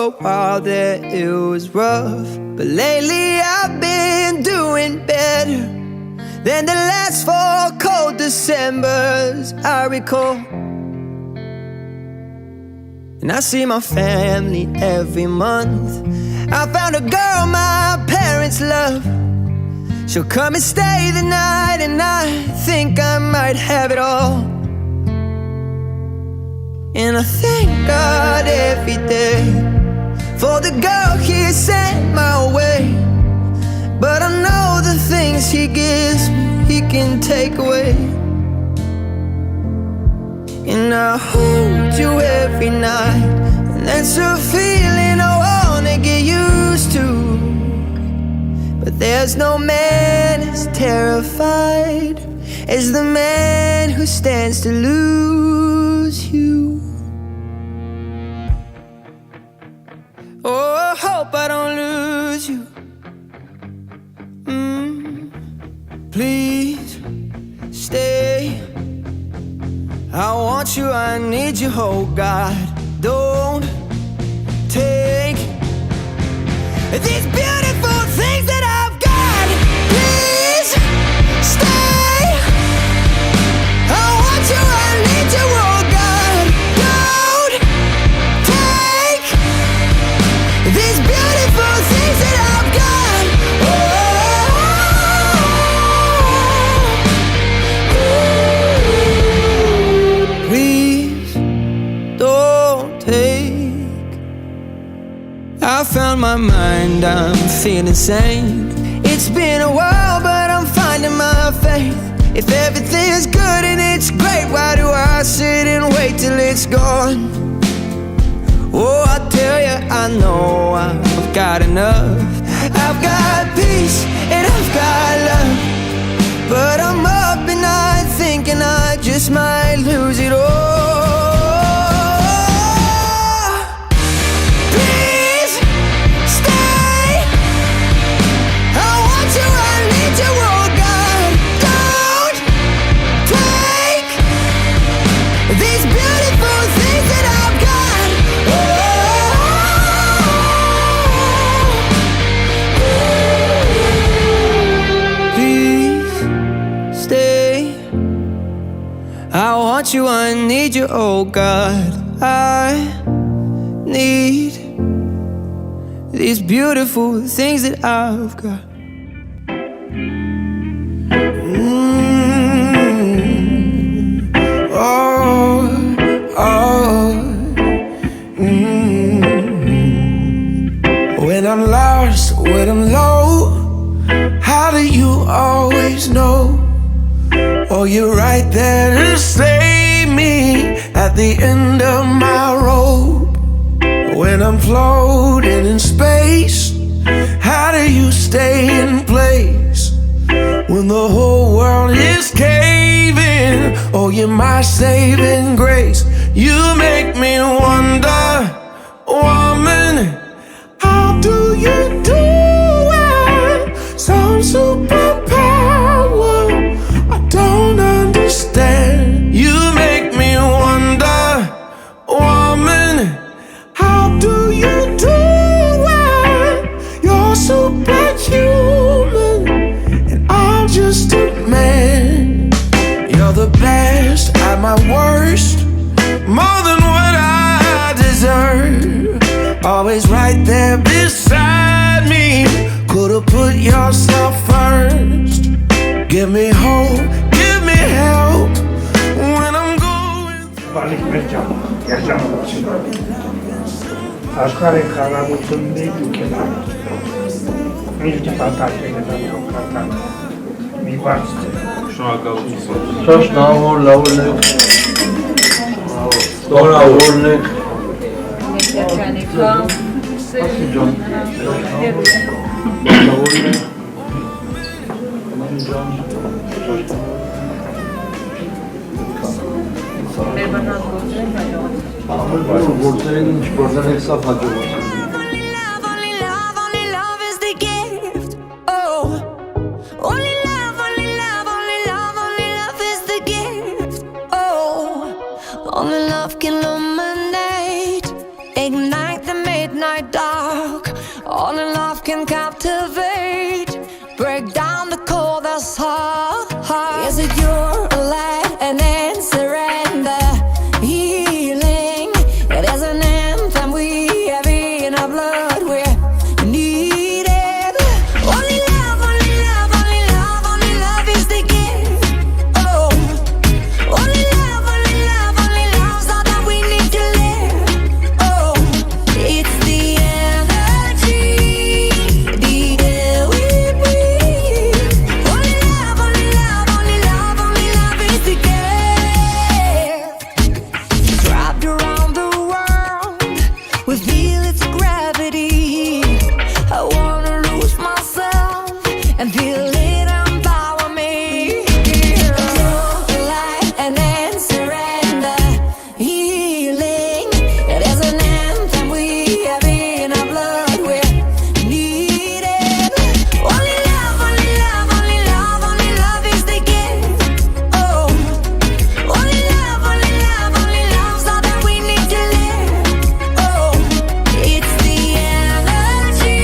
a while there it was rough, but lately I've been doing better than the last 4 cold Decembers I recall. And I see my family every month. I found a girl my parents love. She'll come and stay the night, and I think I might have it all. And I thank God every day for the girl He sent my way. But I know the things He gives me, He can take away. And I hold you every night, and that's a feeling I wanna get used to. But there's no man as terrified as the man who stands to lose you. Oh, I hope I don't lose you. Please stay. I want you, I need you, oh God. Don't take these beautiful things that I've got. Please stay. I want you, I need you, oh God. Don't take these beautiful things that I've got. Please don't take. I found my mind, I'm feeling sane. It's been a while, but I'm finding my faith. If everything's good and it's great, why do I sit and wait till it's gone? Oh, I tell you, I know I've got enough. I've got peace and I've got love, but I'm up at night thinking I just might lose it all. Please stay. I want you, I need you, oh God. Don't take these beautiful things that I've got. Please stay. I want you, I need you, oh God. I need these beautiful things that I've got. When I'm lost, when I'm low, how do you always know? Oh, you're right there to save me at the end of my rope. When I'm floating in space, how do you stay in place? When the whole world is caving, oh, you're my saving grace. You make me wonder, woman, how do you do it? Some superpower I don't understand. You make me wonder, woman, how do you do it? You're superhuman and I'm just a man. You're the best at my worst, more than what I deserve. Always right there beside me. Could've put yourself first. Give me hope, give me help when I'm going. Balik Mercan, yaşam için. Asgari karavutun değil ülkeler. Milki patateledan yoklardan. Mi bastı. Coś na wolnych. Dobra, wolnych. Buradan hesap hacı Only love can illuminate, ignite the midnight and feel it empower me. Light and then surrender, healing. There's an anthem we have in our blood. We're needed. Only love, only love, only love, only love is the gift. Oh, only love, only love, only love's all that we need to live. Oh, it's the energy,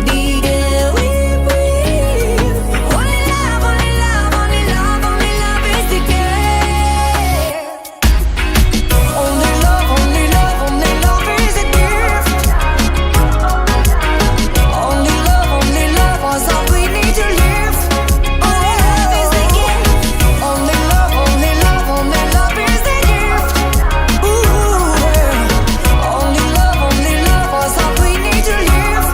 the air we breathe. Only love, only love, only love, only love is the gift. Only love, only love, only love is a gift. Only love was all we need to live. Only love is the gift. Only love, only love, only love is the gift. Ooh, yeah. Only love was all we need to live.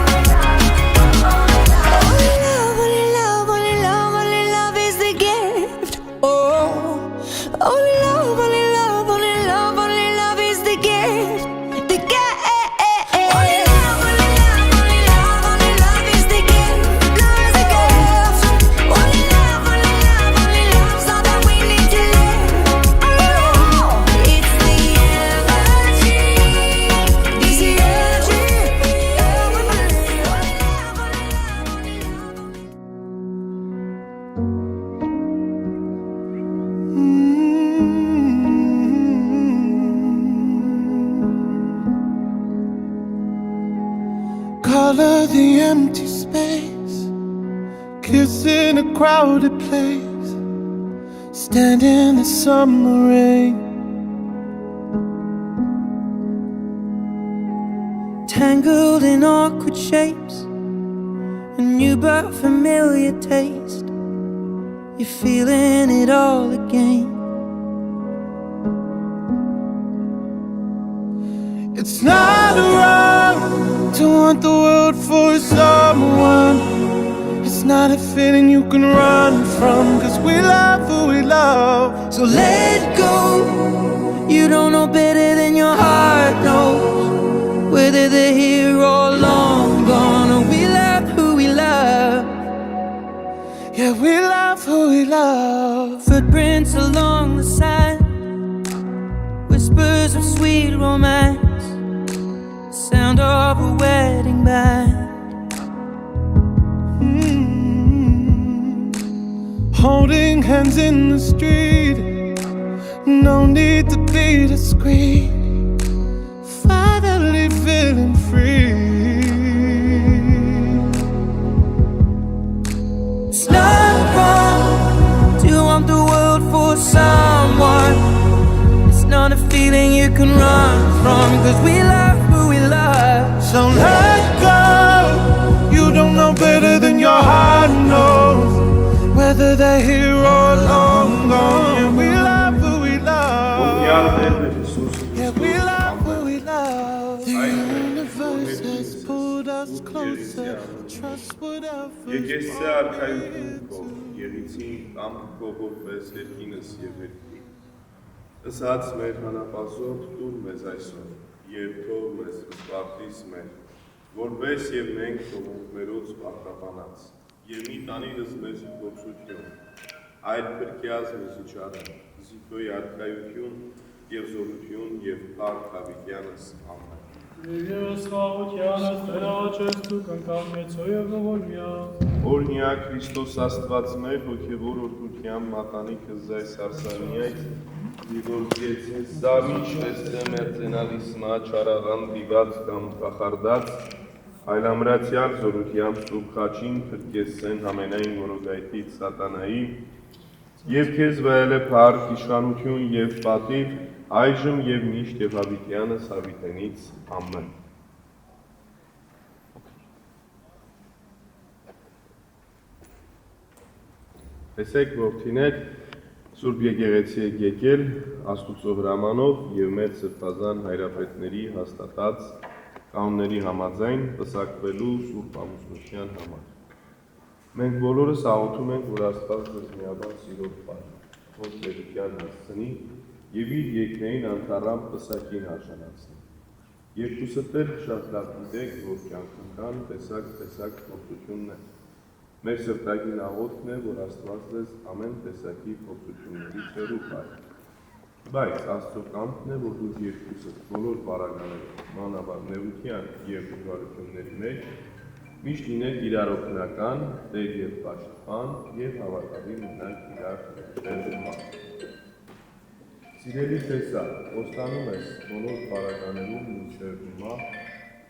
Only love, only love, only love, only love is the gift. Oh, only love, only love, only love, only love is the gift. The gift. Only love, only love, only love, only love is the gift. Love is the gift. Only love, only love, only love's all that we need to live. Oh, it's the energy, the energy. Only love, only love, only love. Color the empty space, kiss in a crowded place, stand in the summer rain. Tangled in awkward shapes, a new but familiar taste. You're feeling it all again. It's not wrong to want the world for someone. It's not a feeling you can run from, 'cause we love who we love. So let go. You don't know better than your heart knows, whether they're here or long gone. Or we love who we love. Yeah, we love who we love. Footprints along the side, whispers of sweet romance, sound of a wedding band. Holding hands in the street, no need to be discreet. Finally feeling free. It's not wrong to want the world for someone. It's not a feeling you can run from, 'cause we love who we love. So let go. You don't know better than your heart knows, whether they're here or long gone. We love who we love. Yeah, we love who we love. The universe has pulled us closer. Trust whatever. Եկեսցե արքայություն քո, եղիցին կամք քո որպես երկինս եւ երկրի։ Ըսած մեր հանապազով տուր մեզ այսօր, եւ թող մեզ սպարտիս մեր, որպես եւ մենք թողնենք մերոց պարտապանած, եւ մի տանիրս մեզ գործություն, այլ փրկյաց մեզ իջարը, զիքոյ արքայություն եւ զորություն եւ փառք հավիտյանս ամեն։ Ես խաղությանս դրաճես դու կնկամեցո և նողորմյա Օրնյա Քրիստոս Աստված մեր հոգևոր օրդության մատանիքը զայս արսանյայց դիվորգեցես զամիչ վեստը մերձենալիս նա չարաղան դիված կամ կախարդած այլամրացյալ զորության սուրբ խաչին փրկեսեն համենայն որոգայթից սատանայի և քեզ վայել է փառք, իշխանություն և պատիվ այժմ և միշտ և հավիտյանս հավիտենից ամեն։ Տեսեք որդիներ, Սուրբ եկեղեցի եք եկել Աստուծո հրամանով և մեծ սրբազան հայրապետների հաստատած կանոնների համաձայն պսակվելու Սուրբ ամուսնության համար։ Մենք բոլորս աղոթում ենք, որ Աստված ձեզ միաբան սիրով պահի, որ տերության հասցնի և իր երկնային անդառան պսակին արժանացնի։ Երկուսդ էլ շատ լավ գիտեք, որ կյանքում կան տեսակ-տեսակ փորձություններ։ Մեր սրտագին աղոթքն է, որ Աստված ձեզ ամեն տեսակի փոփոխություններից հեռու պահի։ Բայց Աստծո կամքն է, որ դուք երկուսս բոլոր բարականերով, մանավանդության եւ դժվարությունների մեջ միշտ լինեք իրար օգնական, տեր եւ պաշտպան եւ հավատալի մնաք իրար շրջման։ Սիրելի տեսակ, ոստանում ես բոլոր բարականերում մինչև հիմա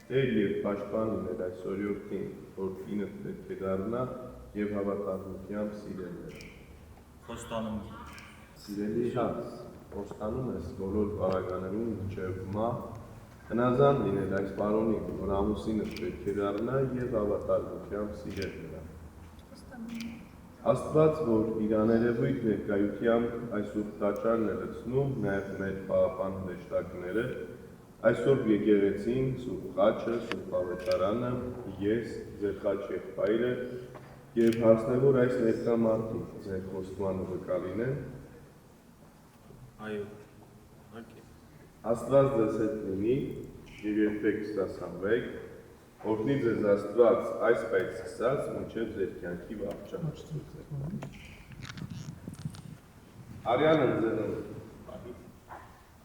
տեր եւ պաշտպան լինել այս օրիորդին, որ ինը պետք է դառնա եւ հավատալությամբ սիրելներ։ Խոստանում Սիրելի հաց, ոստանում ես բոլոր բարականերում մինչև հիմա հնազանդ լինել այս պարոնին, որ ամուսինը պետք է դառնա եւ հավատալությամբ սիրել նրան։ Աստված, որ իր աներևույթ ներկայությամբ այսօր տաճարն է լցնում, նաեւ մեր պահապան հրեշտակները, այսօր եկեղեցին, Սուրբ Խաչը, Սուրբ Ավետարանը, ես, ձեր խաչ եղբայրը եւ հարցնեմ, որ այս ներկա մարդիկ ձեր խոստմանը վկա լինեն։ Այո, Աստված ձեզ հետ լինի եւ երբեք չստացանվեք, օրհնի ձեզ Աստված այսպես սկսած մինչև ձեր կյանքի վաղճանը։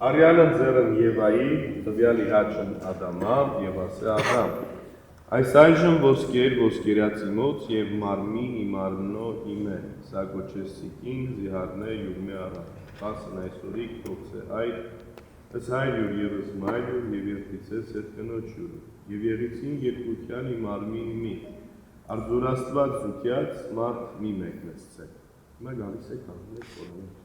Արյանը ձեռն Եվայի, տվյալի հաճն Ադամա եւ ասե Ադամ։ Այս այժմ ոսկեր ոսկերացի մոց եւ մարմի իմարմնո իմե, սա կոչեսիկին զիհարնե յուրմե առա։ Ասն այսօրիկ թողցե այր, ըս հայր ևս մայր եւ երբիցես հետ կնոջ յուրը, եւ եղիցին երկության իմ արմի իմի, արձոր Աստված զուգյաց մարդ մի մեկնեցցե։ Հիմա գալիս է կանգնել խորհուրդ։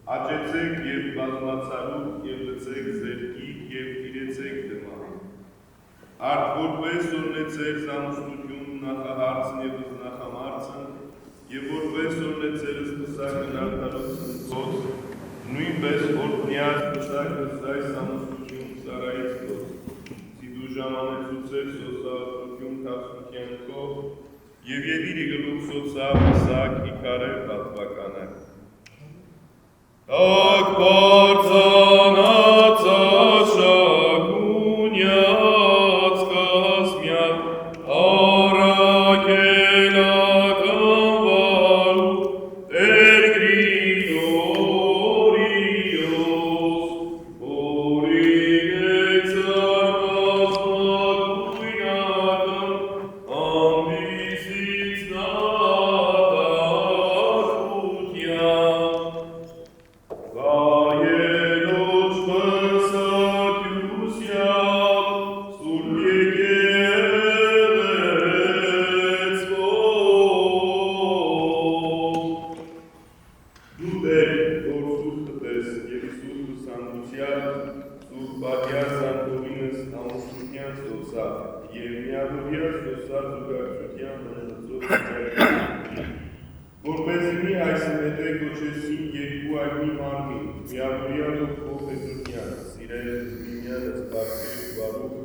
Աճեցեք եւ բազմացարուկ եւ լցեք զերքիկ եւ տիրեցեք դման։ Արդ որպես օրնեցեր զամուստություն նախահարցն եւ նախամարցն եւ որպես օրնեցեր սպասակն արտարոցն ծոց, նույնպես օրդնյաց պսակը զայ զամուստություն ծարայից ծոց, սիդու ժամանեցուցեր սոսարություն կացության կով եւ եդիրի գլուք սոցավ իսակ իկարև պատվականակ։ Так, Бог, за нас, Եկյալ Սուրբ Բադյար Սանտորինս ամուսնության ստոցա և միավորյա ստոցար զուգակցության մնացող որպեսզի այսմետե կոչեսին երկու այգնի մարմին, միավորյա հոգով Պետրության, սիրել Զմինյանս Բարգեր Վարուկ,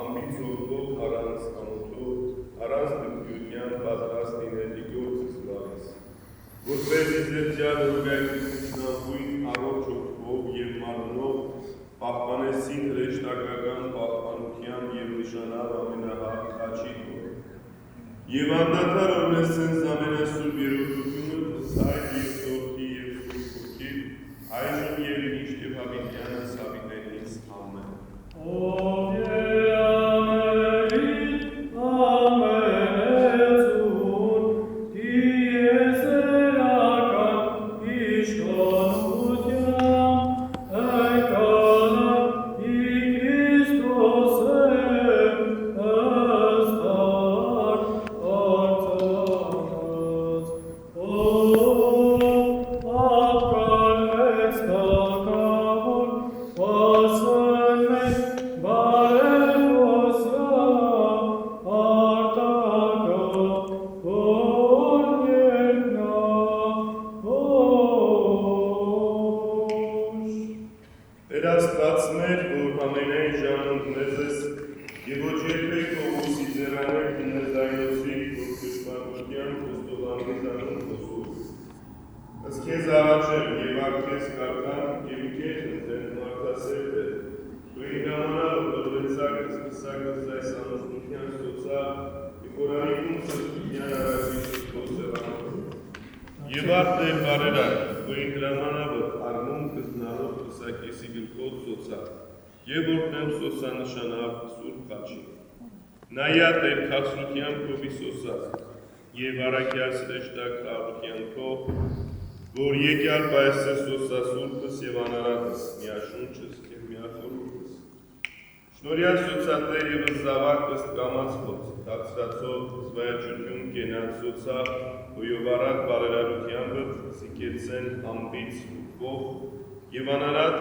ամբից որդով առանց ամոթով, առանց դպյունյան պատրաստ լինելի գործս բաղես, որպեսզի ձերջյալ հոգայքություն նավույն առողջ հոգով և մարմնով պահպանեսին հրեշտակական պահպանությամբ և նշանավ ամենահարկ խաչի հոր։ Եվ անդադար օրնեսեն ամենասուրբ երորդությունը հսայր և տորքի և սուրբ հոգի, այժմ և միշտ և հավիտյանս հավիտենից ամեն։ Վերաստացներ, որ ամենայն ժամանակ մեզ ես և ոչ երբեք Պողոսի ձեռաներ դնես այնոսիկ, որ կշպարության խոստովանի զանուն խոսուր։ Ըստ քեզ աղաչեմ և ակտես կարկան և կետ ընդեն մարդասեր է, որ ինգամանալ որդորվեցակս կսակս այս ամուսնության ստոցա և որարիկում սրտության արասի խոստովանով։ Եվ արդեր բարերակ, որ ինգրամանավը արմում կզնալով կսակեսի գրքոտ սոցա, և որտնեմ սոսա նշանավ սուրբ խաչի։ Նայա տեր կացրության կովի սոսա, և արակյալ սրեշտակ խաղության կով, որ եկյալ պայսը սոսա սուրպս և անարատս, միաշունչս և միախորուրս։ Շնորյալ սոցատեր և զավակս կամացվոց, կացրացով զվայաճություն կենան սոցա, ոյով առատ բարերարությանբը զիկեցեն ամբից ուկվող և անարատ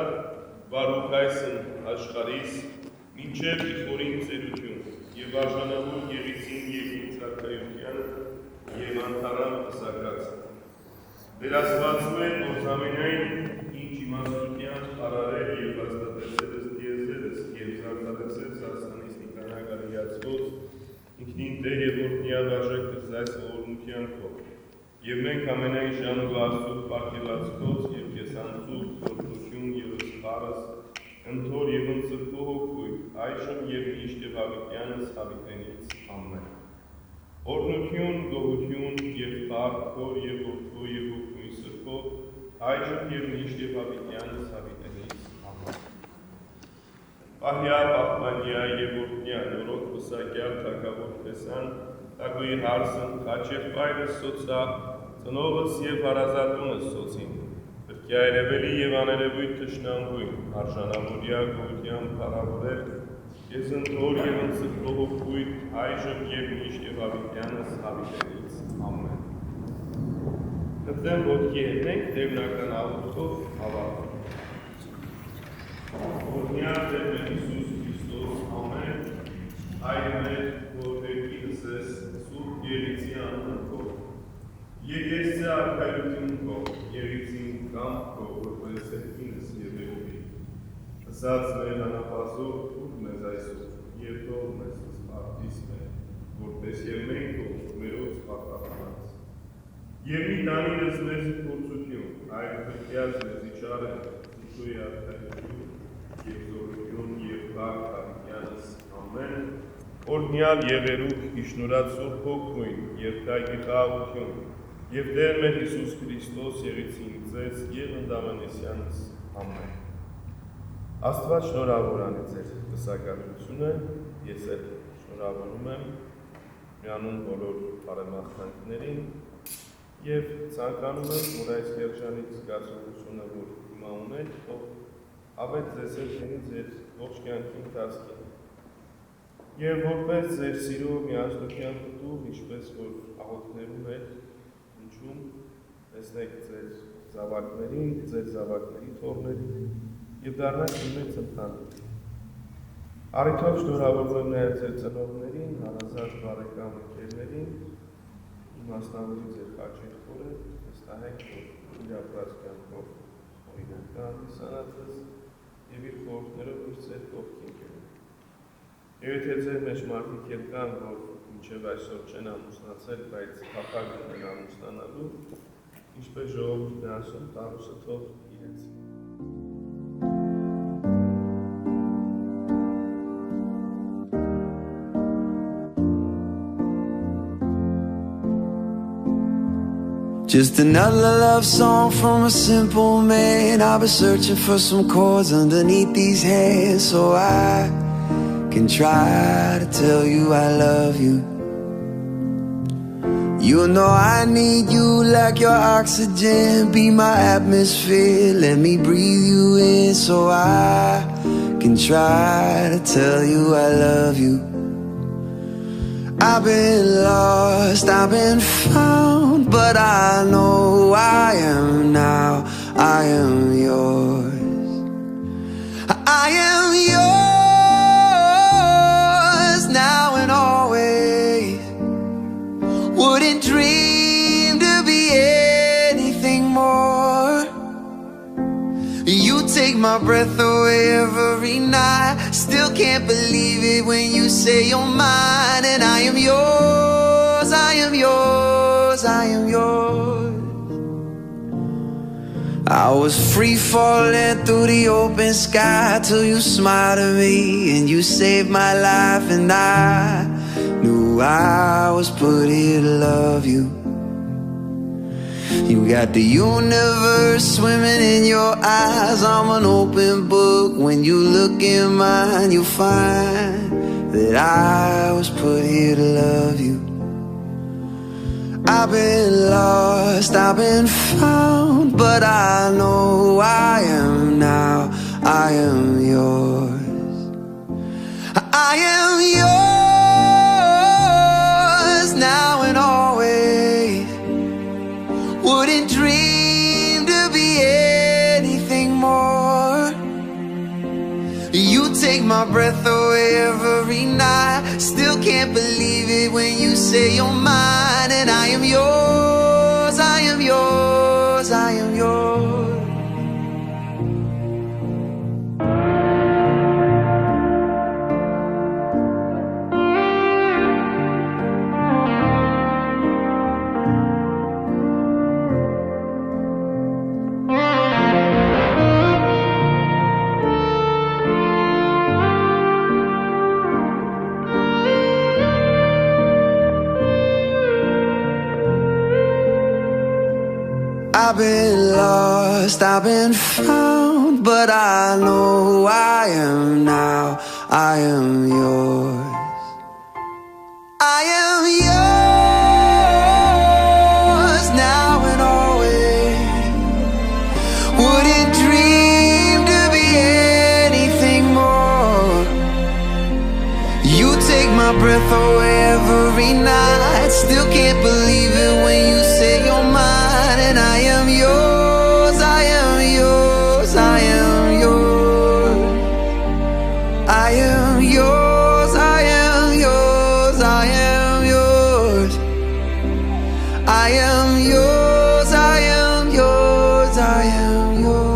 վարուկայսն աշխարիս, մինչև իխորին ծերություն և արժանավոր եղիցին և ինցարկայությանը և անթարան պսակաց։ Վերասվածում է, որ զամենայն ինչ իմաստության արարեր և վաստատեցերս դիեզերս և զարտարեցեր սարսանիս նիկանագարիացվոց, ինքնին տեր և որտնյալ վաշակս այս ողորմության կով։ Եվ մենք ամենայն ժամը վասուկ պարգևացքոց և կեսանցուկ որդություն և սպարս, ընթոր և ընծրկո հոգույն, այժմ և միշտ և հավիտյանս հավիտենից ամեն։ Օրնություն, գողություն և պարկ, հոր և որդվո և հոգույն սրկով, այժմ և միշտ և հավիտյանս հավիտենից ամեն։ Պահյա, պահպանյա և որդնյա, նորոք վսակյալ թակավոր տեսան, տագույի հարսն, խաչ և պայրս սոցա, ծնողս և հարազատունս սոցին, կրկյայրևելի և աներևույթ թշնամվույն, արժանավորյա գողության պարավորել, ես ընթոր և ընծրկո հոգույն, այժմ և միշտ և հավիտյանս հավիտենից ամեն։ Կտեմ ոտքի հետենք դևնական աղորդով հավատը։ Օրնյա Տեր մեր Հիսուս Քրիստոս ամեն, այր մեր, որ վերքինս ես, սուրբ Եղիցի անունքով, եկես ձե արքայություն կով, Եղիցին կամ կով, որպես հետքինս և վերքին, ասաց մեր հանապազոր ուր մեզ այսօր, և թող մեզ սպարտիս մեր, որպես և մենք ով մերոց պարտավորած։ Եվ մի տանիրս մեզ փորձություն, այլ քրտյալ մեզի չարը, զիշոյի արքայություն, և զորություն և բակ հավիտյանս ամեն, օրնյալ եղերուք իշնորած սուրբ հոգույն, և կայքի խաղություն, և Տեր մեր Հիսուս Քրիստոս եղիցին ձեզ և ընդամենեսյանս ամեն։ Աստված շնորհավոր անի ձեր վսակալությունը, ես էլ շնորհավորում եմ միանուն բոլոր բարեմաղթանքներին և ցանկանում եմ, որ այս երջանիկ զգացողությունը, որ հիմա ունեք, թող ավետ ձեզ հետ լինի ձեր ողջ կյանքի ընթացքին։ Եվ որպես ձեր սիրո միասնության պտուղ, ինչպես որ աղոթներում եք հնչում, տեսնեք ձեր զավակներին, ձեր զավակների թողներին եւ դառնաք իմ մեծ ընտանիք։ Առիթով շնորհավորում եմ նաեւ ձեր ծնողներին, հանրազատ բարեկամ ընկերներին, իմաստավորի ձեր խաչերքորը, վստահ եք, որ իր ապրած կյանքով օրինակ հանդիսանացած եւ իր խորհուրդներով իր ձեր կողքին կերել։ Եվ եթե ձեր մեջ մարդիկ էլ կան, որ մինչև այսօր չեն ամուսնացել, բայց փափագ ունեն ամուսնանալու, ինչպես ժողովուրդն է ասում, տարուսը թող իրենց։ Just another love song from a simple man. I've been searching for some chords underneath these hands, so I can try to tell you I love you. You know I need you like your oxygen. Be my atmosphere, let me breathe you in, so I can try to tell you I love you. I've been lost, I've been found, but I know I am now, I am yours. I am yours now and always. Wouldn't dream to be anything more. You take my breath away every night. Still can't believe it when you say you're mine. And I am yours, I am yours, I am yours. I was free falling through the open sky till you smiled at me and you saved my life. And I knew I was put here to love you. You got the universe swimming in your eyes. I'm an open book. When you look in mine, you'll find that I was put here to love you. I've been lost, I've been found, but I know I am now, I am yours. I am yours now and always. Wouldn't dream to be anything more. You take my breath away every night. Still can't believe it when you say you're mine. And I am yours, I am yours, I am yours. I've been lost, I've been found, but I know I am now, I am yours. I am yours now and always. Wouldn't dream to be anything more. You take my breath away every night. Still can't believe it when you say you're mine. And I am yours, I am yours, I am yours. I am yours, I am yours, I am yours. I am yours, I am yours, I am yours.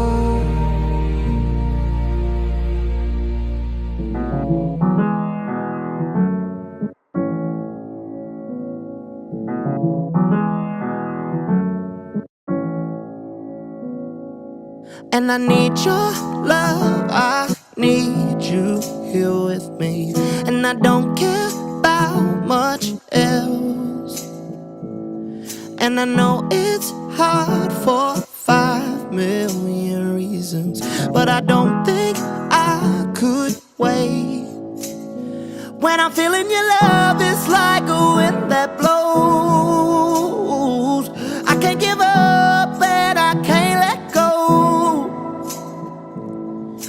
And I need your love, I need you here with me. And I don't care about much else. And I know it's hard for 5 million reasons, but I don't think I could wait. When I'm feeling your love, it's like a wind that blows. I can't give up and I can't let go.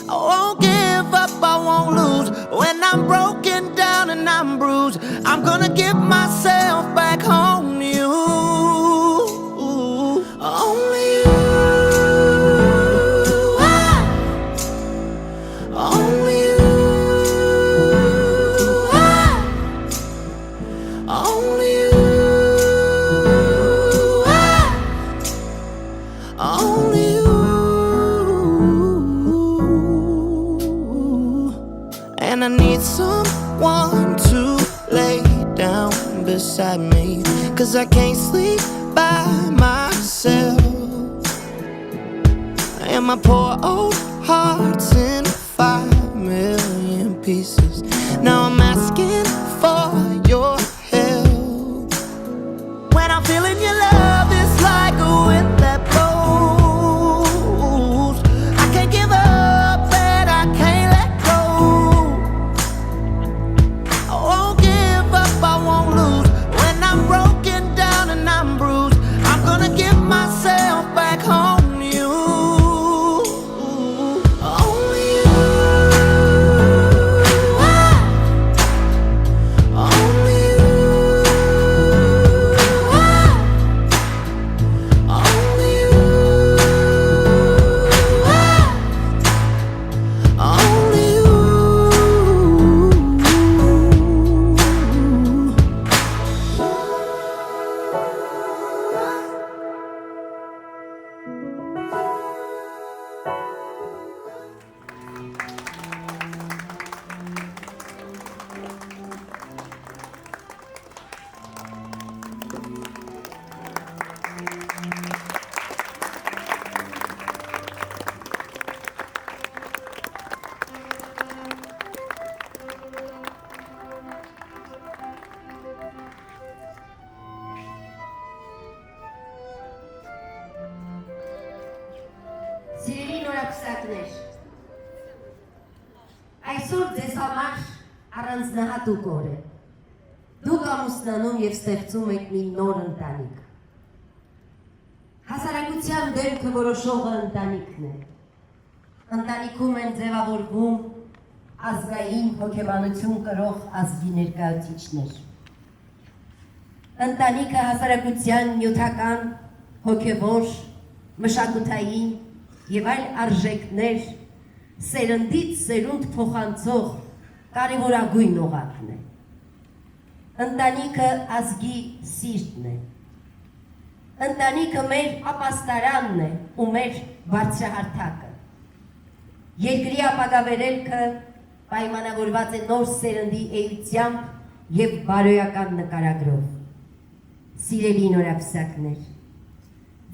I won't give up, I won't lose. When I'm broken down and I'm bruised, I'm gonna give myself back home to you. Only you. beside me. 'Cause I can't sleep by myself. And my poor old heart's in 5,000,000 pieces. Now I'm asking for your help. When I'm feeling your love, it's like a wind that blows. I can't give up and I can't let go. I won't give up, I won't lose. When I'm broken down and I'm bruised, I'm gonna give myself back home to you. Only you. Only you. Only you. Only you. Սիրելի նորապսակներ, այսօր ձեզ համար առանձնահատուկ օր է։ Դուք ամուսնանում և ստեղծում եք մի նոր ընտանիք։ Հասարակության դեմքը որոշողը ընտանիքն է։ Ընտանիքում են ձևավորվում ազգային հոգեբանություն կրող ազգի ներկայացուցիչներ։ Ընտանիքը հասարակության նյութական, հոգևոր, մշակութային և այլ արժեքներ սերնդից սերունդ փոխանցող կարևորագույն օղակն է։ Ընտանիքը ազգի սիրտն է։ Ընտանիքը մեր ապաստարանն է ու մեր բարձրահարթակը։ Երկրի ապագա վերելքը պայմանավորված է նոր սերնդի էությամբ և բարոյական նկարագրով։ Սիրելի նորապսակներ,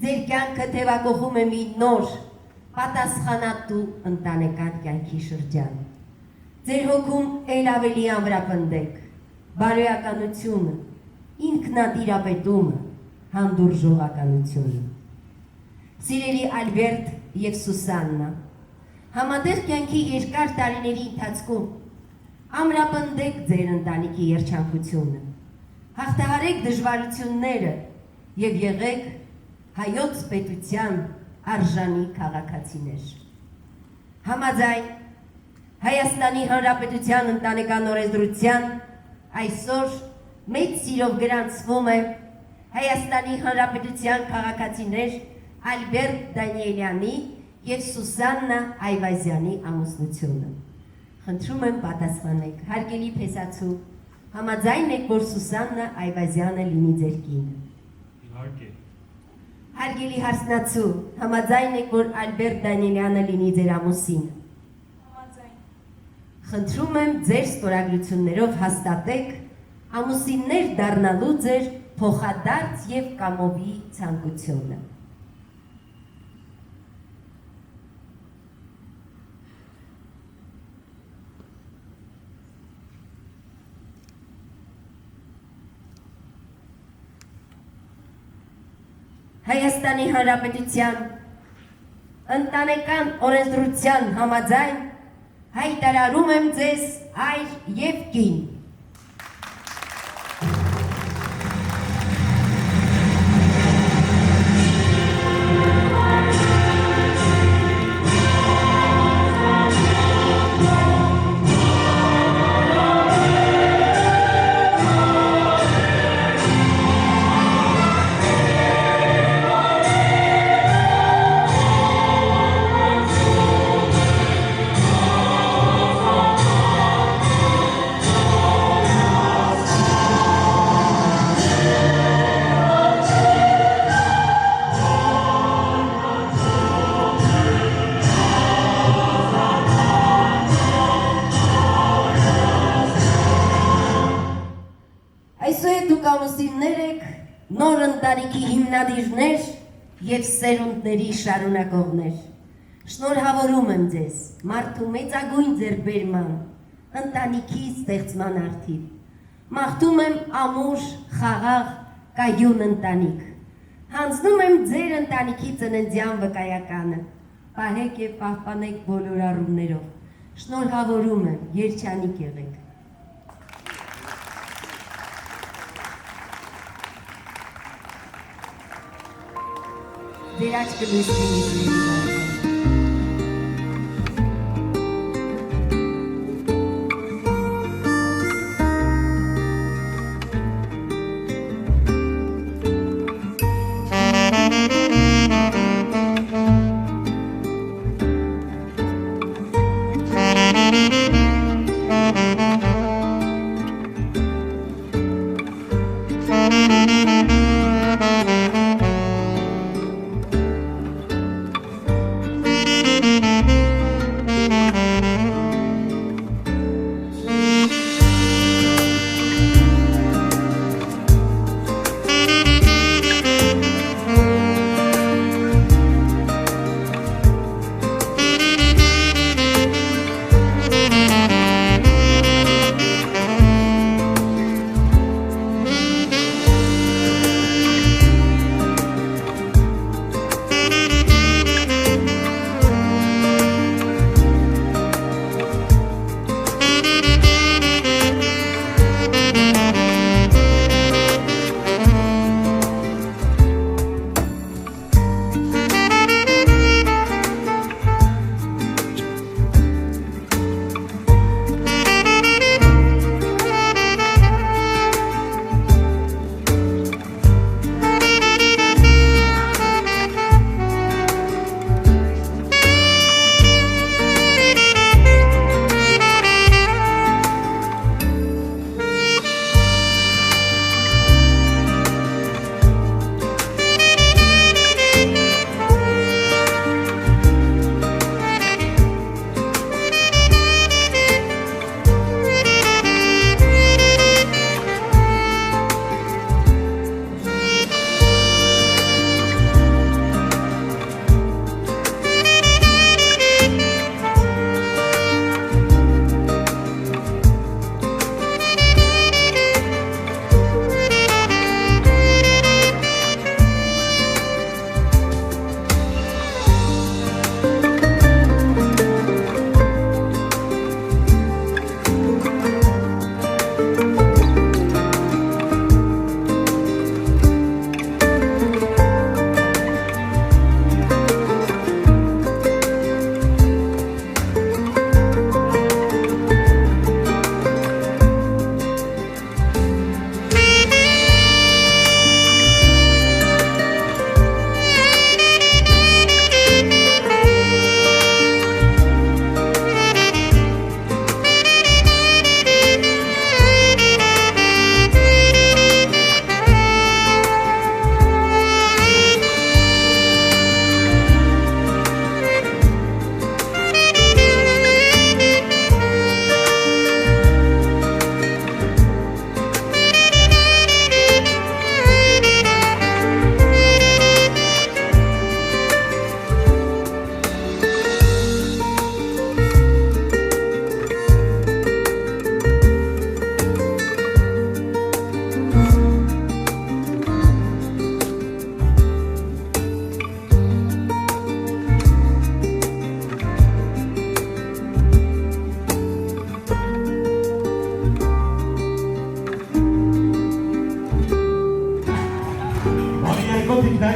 ձեր կյանքը թևակողում է մի նոր պատասխանատու ընտանեկան կյանքի շրջան։ Ձեր հոգում էլ ավելի ամրապնդեք բարոյականությունը, ինքնատիրապետումը, հանդուրժողականությունը։ Սիրելի Ալբերտ և Սուսաննա, համատեղ կյանքի երկար տարիների ընթացքում ամրապնդեք ձեր ընտանիքի երջանկությունը, հաղթահարեք դժվարությունները և եղեք հայոց պետության արժանի քաղաքացիներ։ Համաձայն Հայաստանի Հանրապետության ընտանեկան օրենսդրության այսօր մեծ սիրով գրանցվում է Հայաստանի Հանրապետության քաղաքացիներ Ալբերտ Դանիելյանի և Սուսաննա Այվազյանի ամուսնությունը։ Խնդրում եմ պատասխանեք, հարգելի փեսացու, համաձայն եք, որ Սուսաննա Այվազյանը լինի ձեր կինը։ Իհարկե։ Հարգելի հարսնացու, համաձայն եք, որ Ալբերտ Դանիելյանը լինի ձեր ամուսինը։ Համաձայն։ Խնդրում եմ ձեր ստորագրություններով հաստատեք ամուսիններ դառնալու ձեր փոխադարձ և կամովի ցանկությունը։ Հայաստանի Հանրապետության ընտանեկան օրենսդրության համաձայն հայտարարում եմ ձեզ հայր և կին։ ամուսիններ եք, նոր ընտանիքի հիմնադիրներ և սերունդների շարունակողներ։ Շնորհավորում եմ ձեզ մարդու մեծագույն ձեռքբերման, ընտանիքի ստեղծման արդիվ։ Մաղթում եմ ամուր, խաղաղ, կայուն ընտանիք։ Հանձնում եմ ձեր ընտանիքի ծննդյան վկայականը։ Պահեք և պահպանեք բոլոր առումներով։ Շնորհավորում եմ, երջանիկ եղեք։ Ձեր աչքը լույս կլինի։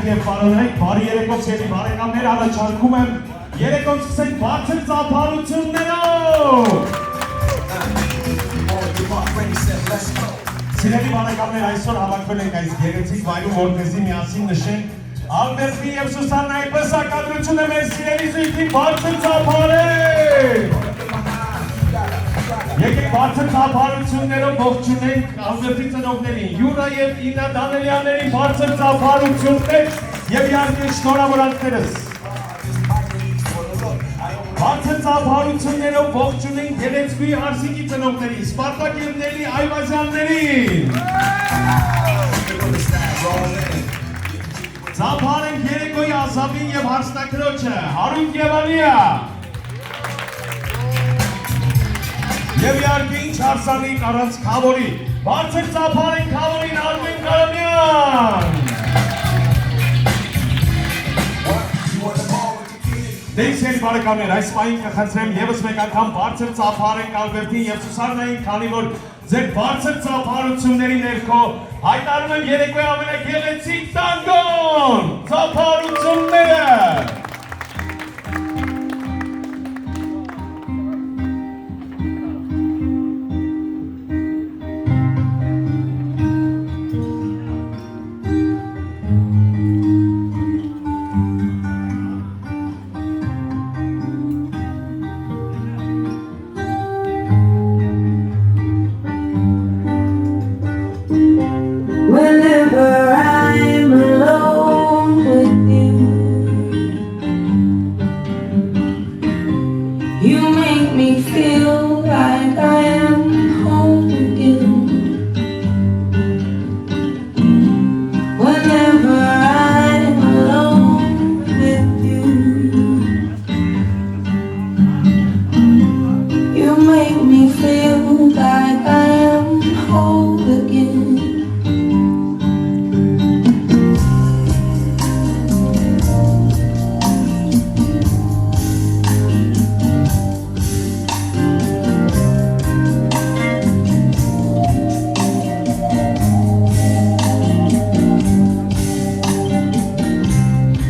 Եվ պարոնայք, բարի երեկով սերի բարեկամներ, առաջարկում եմ երեկոն սկսենք բարձր ծափարություններով։ Սիրելի բարեկամներ, այսօր հավաքվել ենք այս գեղեցիկ վայրում, որպեսզի միասին նշենք Ալբերտի և Սուսաննայի պսակադրությունը մեր սիրելի զույգին բարձր ծափարենք։ Եկեք բարձր ծափարություններով ողջունենք Ալբերտի ծնողներին, Յուրա և Իննա Դանելյաններին բարձր ծափարություններ և իհարկե շնորհավորանքներս։ Բարձր ծափարություններով ողջունենք Գեղեցկուհի Արսիկի ծնողներին, Սպարտակ և Նելի Այվազյաններին։ Ծափարենք երեկոյի Ազավին և հարսնակրոջը, Հարուն Գևանիա։ Եվ իհարկե ինչ հարսանիք առանց Քավորի, բարձր ծափարենք Քավորին Արմեն Կարամյան։ Դեյսերի բարեկամներ, այս պահին կխնդրեմ ևս մեկ անգամ բարձր ծափարենք Ալբերտին և Սուսաննային, քանի որ ձեր բարձր ծափարությունների ներքո հայտարարում եմ երեկոյի ամենագեղեցիկ տանգոն, ծափարությունները։ Whenever I'm alone with you, you make me feel like I am home again. Whenever I'm alone with you, you make me feel like I am whole again.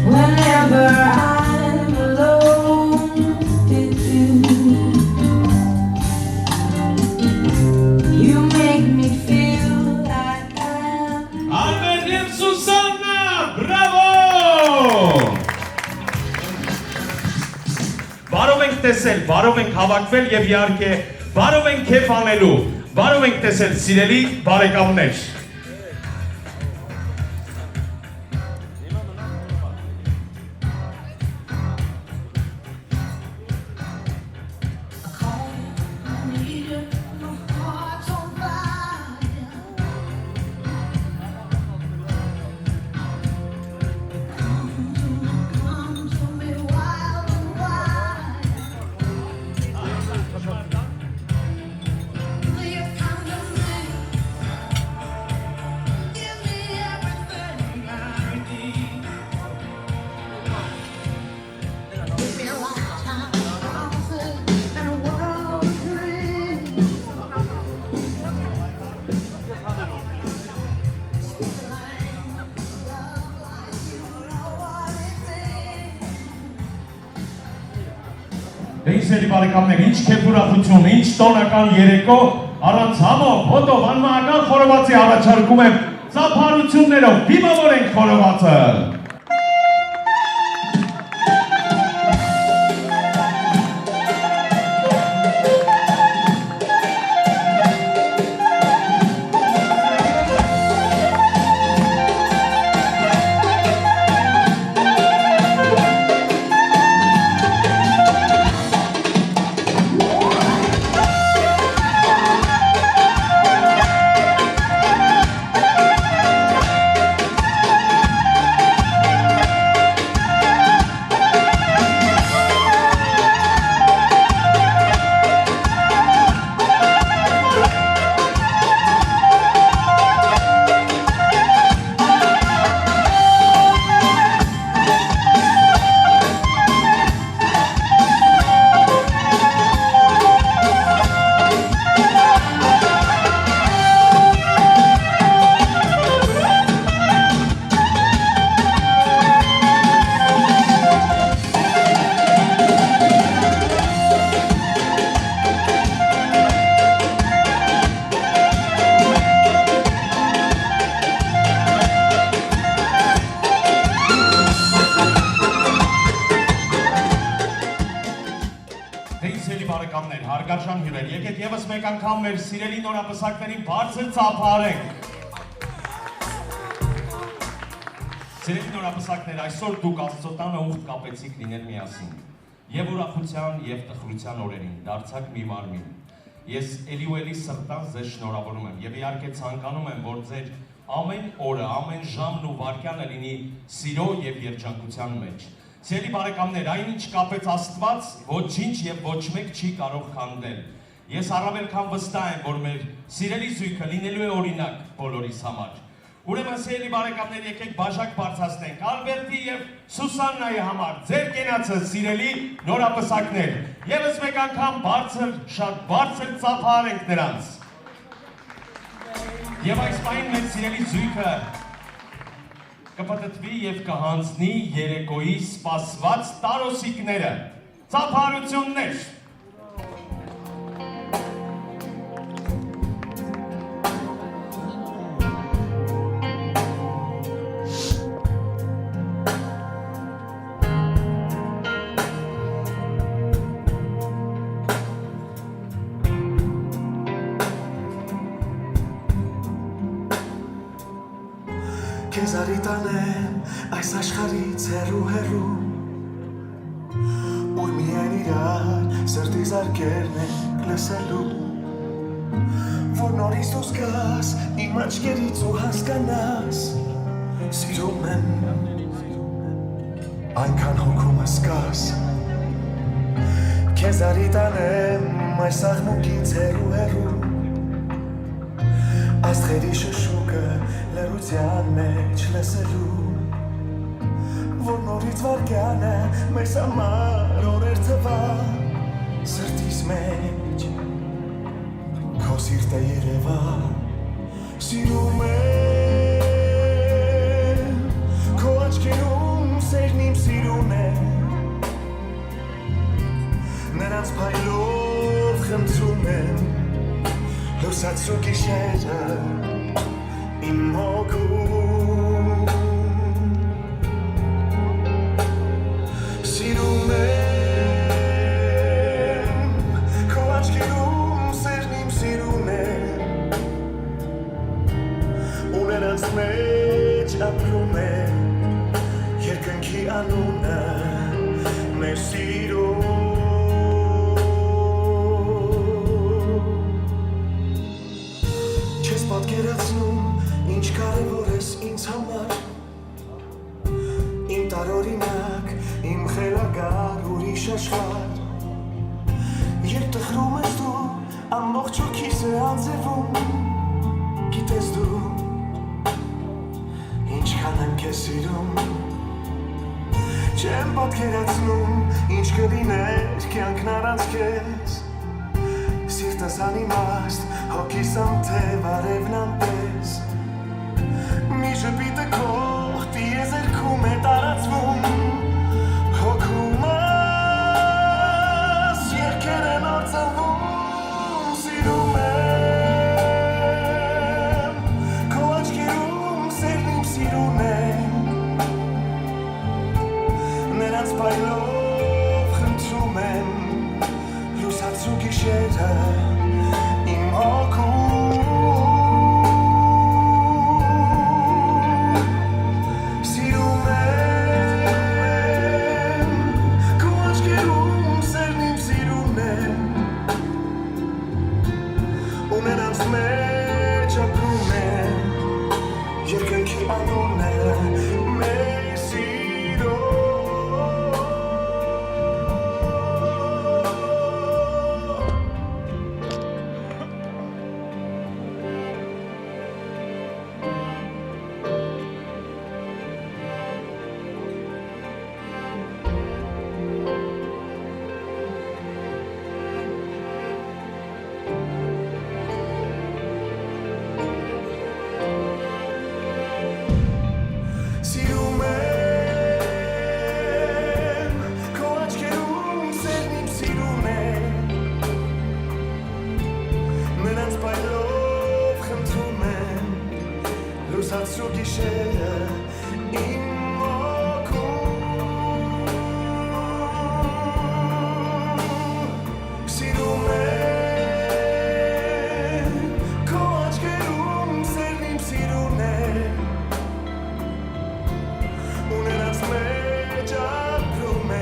Whenever I'm alone with you, you make me feel like I'm Ալբերտ և Սուսաննա, բրավո։ Բարով ենք տեսել, բարով ենք հավաքվել և իհարկե բարով ենք քեֆ անելու, բարով ենք տեսել սիրելի բարեկամներ։ Դեյսերի բարեկամներ, ինչ քեֆ ուրախություն, ինչ տոնական երեկո, առանց համով, հոտով, անմահական խորովածի առաջարկում եմ ծափարություններով, դիմավորենք խորովածը։ Հարգարժան հյուրեր, եկեք ևս մեկ անգամ մեր սիրելի նորապսակներին բարձր ծափարենք։ Սիրելի նորապսակներ, այսօր դուք Աստծո տանը ուխտ կապեցիք լինել միասին։ Եվ ուրախության և տխրության օրերին, դարձաք մի մարմին։ Ես էլի ու էլի սրտան ձեզ շնորհավորում եմ և իհարկե ցանկանում եմ, որ ձեր ամեն օրը, ամեն ժամն ու վայրկյանը լինի սիրո եւ երջանկության մեջ։ Սիրելի բարեկամներ, այնինչ կապեց Աստված, ոչինչ եւ ոչ մեկ չի կարող քանդել։ Ես առավել քան վստահ եմ, որ մեր սիրելի զույգը լինելու է օրինակ բոլորիս համար։ Ուրեմն սիրելի բարեկամներ, եկեք բաժակ բարձրացնենք Ալբերտի եւ Սուսաննայի համար ձեր կենացը սիրելի նորապսակներ։ Եվս մեկ անգամ բարձր, շատ բարձր ծափարենք նրանց։ Եվ այս պահին մեր սիրելի զույգը կպտտվի եւ կհանձնի երեկոյի սպասված տարոսիկները։ Ծափարություններ։ Քեզ արիտանեմ այս աշխարհից հեռու Ու միայն իրար սրտի զարկերն ենք լսելու Որ նորից դուրս գաս իմ աչքերից ու հասկանաս Սիրում եմ այնքան հոգումս կաս Քեզ արիտանեմ այս աղմուկից հեռու Աստղերի շշուկը լրության մեջ լսելու Որ նորից վարկյանը մեզ համար օրեր թվա Սրտիս մեջ քո սիրտը երևա Սիրում եմ քո աչքերում սերն իմ սիրուն է Նրանց փայլով խնդրում եմ Լուսացու գիշերը իմ հոգում Սիրում եմ քո աչքերում սերն իմ սիրուն է Ու նրանց մեջ ապրում է երկնքի անունը մեր սիրում Պատկերացնում ինչ կարևոր ես ինձ համար Իմ տարօրինակ, իմ խելագար ուրիշ աշխարհ Երբ տխրում ես դու, ամբողջ հոգիս է անձևում Գիտես դու, ինչքան եմ քեզ սիրում Չեմ պատկերացնում, ինչ կլիներ կյանքն առանց քեզ Սիրտս անիմաստ, հոգիս անթև արևն անպես Մի ժպիտը քո տիեզերքում է տարածվում Հոգումս երկեր են արձանվում Սիրում եմ քո աչքերում սերն իմ սիրուն է Նրանց պայլով խնդրում եմ Լուսացու գիշերը իմ հոգում Սիրում եմ քո աչքերում սերն իմ սիրուն է Ու նրանց մեջ ապրում է երկնքի անունը մեր սիրո Լուսացու գիշերը իմ հոգում Սիրում եմ քո աչքերում սերն իմ սիրուն է Ու նրանց մեջ ապրում է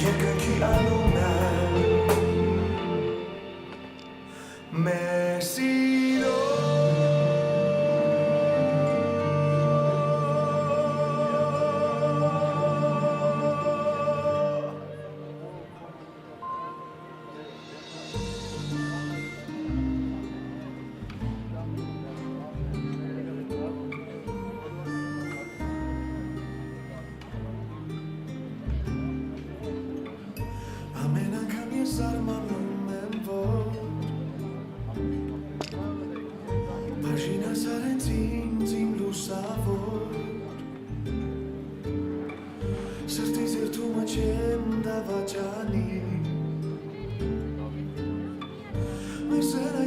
երկնքի անունը մեր սիրո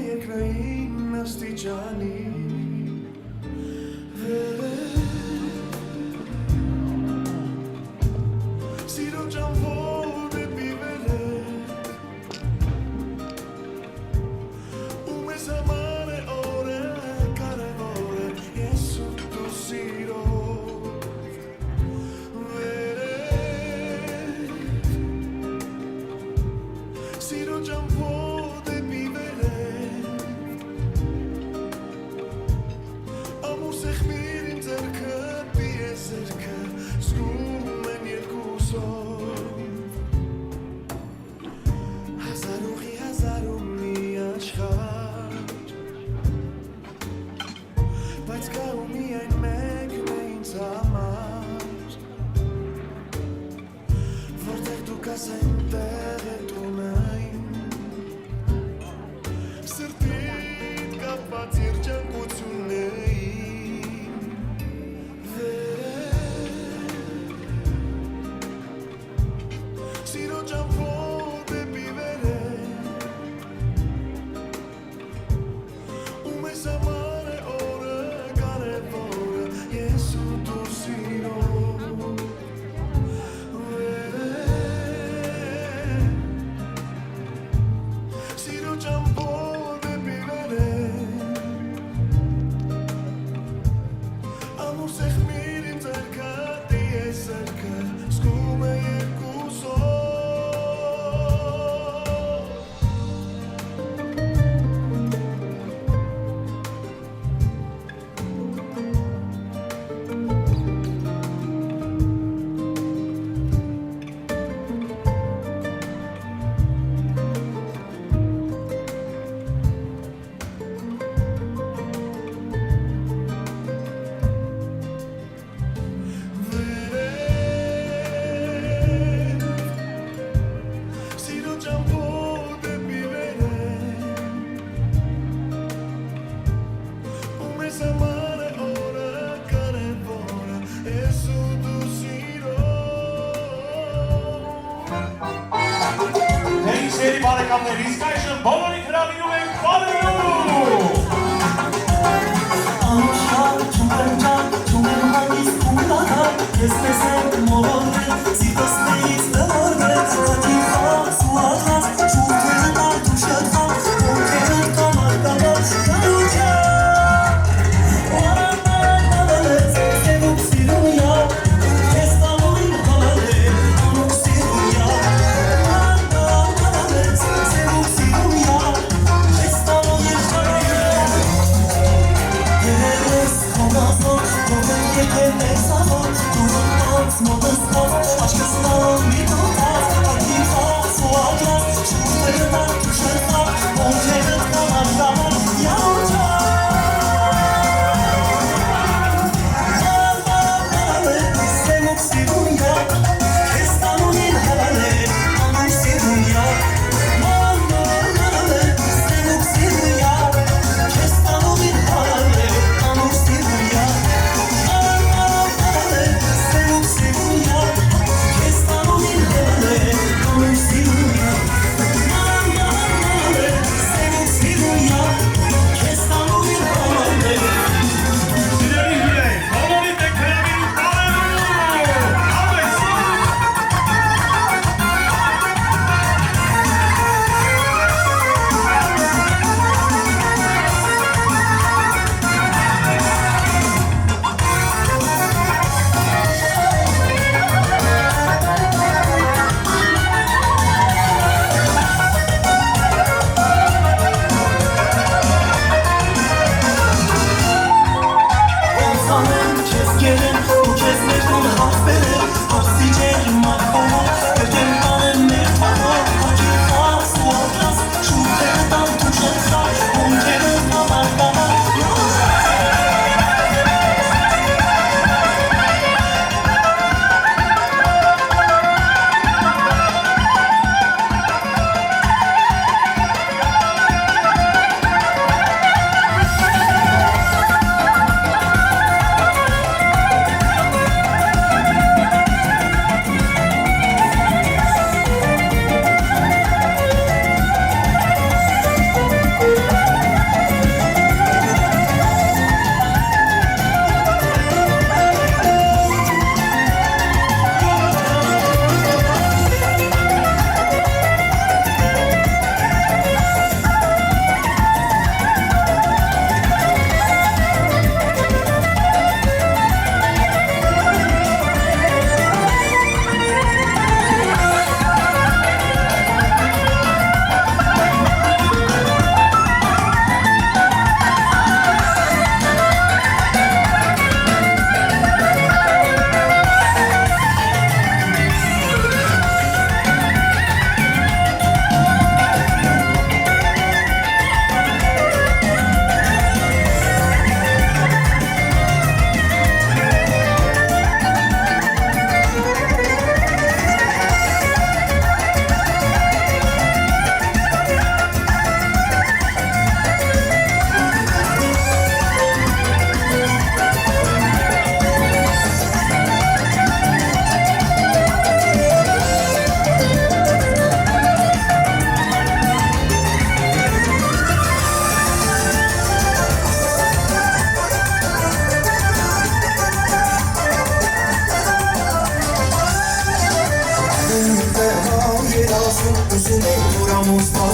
երկրային աստիճանի Սիրո ճամփոր դեպի վերև ու մեզ համար է օրը կարևոր է ես ու դու սիրով Սիրո ճամփոր դեպի վերև Ամուր սեղմիր իմ ձեռքը պիես ձեռքը զգում եմ երկուսով Հազարուղի հազարում մի աշխար Բայց կա ու միայն մեկն է ինձ համար Որտեղ դու կաս այնտեղ է տունային Սրտիդ կապված երջանկություններին Սիրո ճամփոր դեպի վերև ու մեզ համար է օրը կարևորը ես ու դու սիրով Սիրո ճամփոր դեպի վերև Ամուր սեղմիր իմ ձեռքը դիես ձեռքը զգում է երկուսով Սիրո ճամփոր դեպի վերև ու մեզ համար է օրը կարևորը ես ու դու սիրով Hey, seri բարեկամներ, իսկ այժմ բոլորի հրավիրում ենք Վարդյուն։ Անշար չունենան, չունեն հանգիստ կունանան, ես մեզ եմ մորոնել, սիրտս մեից դվորվել, սրատի խաս ու աղաս, շուրթերն արդ ու շտխան, ոնքերն կամար կամար, կարուչան, անանանանանես, սևուկ սիրունյա, ես տանույն կամալել, անուկ սիրունյա, անանանանանես, սևուկ սիրունյա, ես տանույն կամալել, Yes, come on, come and get it, let's have a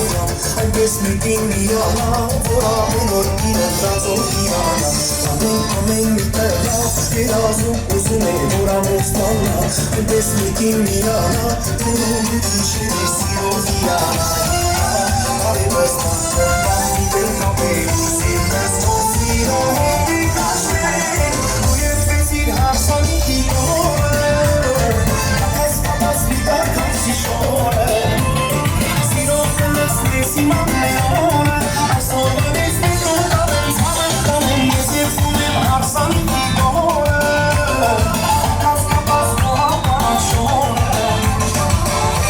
ուրամ Այնպես մեկին միանա Որ ամեն օր ինընտրածով իրանա Ամեն մի տեղա երազում ուզում է որ ամուսնանա Այնպես մեկին միանա Տերում գիշերի սիրով իրանա Արևս տանցնան դիտել կապեր Սիրնես որ սիրով հոբի կաշներ Ու երբեցիր հարսանիքի օրը Կապաս վիտար կամսի շորը Սիրով կլսնես իմ ամենորը Այսօրվան ես մեկում կավեն ծավեն կանեմ Ես երբում եմ հարսանիքի օրը Կապաս նոհապան շորը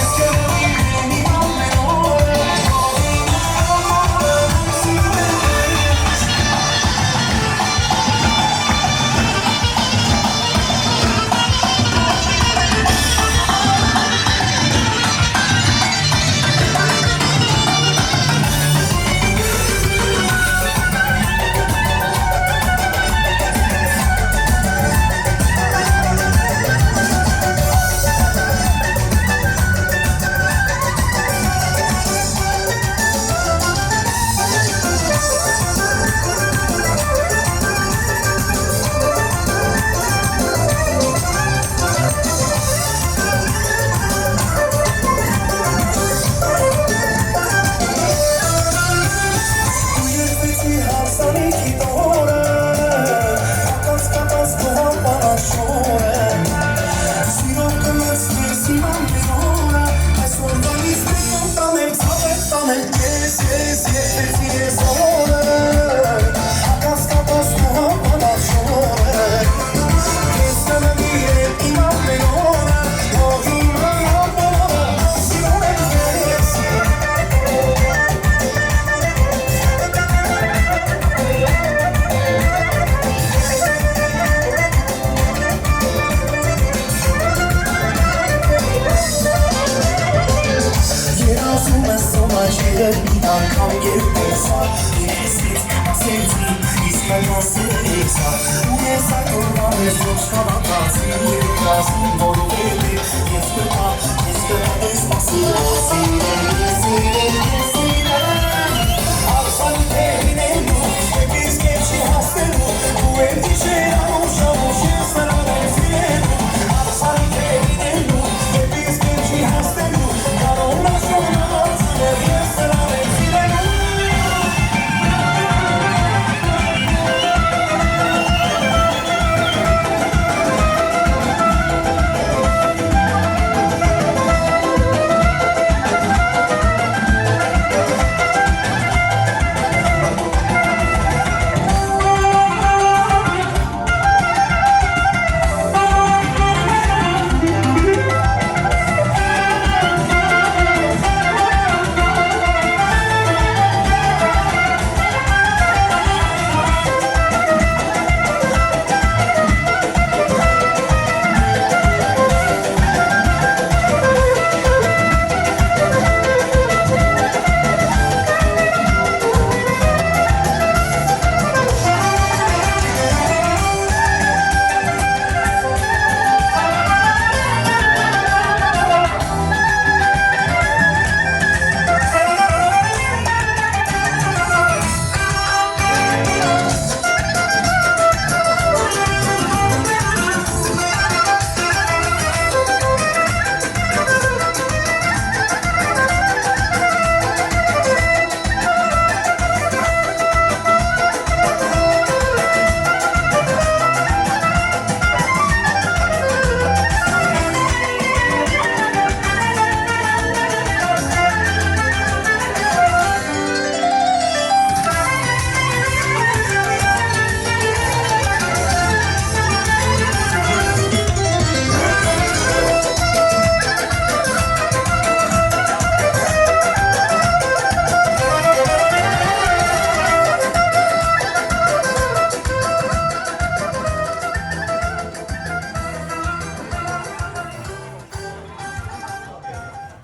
Ես կերովի եմ իմ ամենորը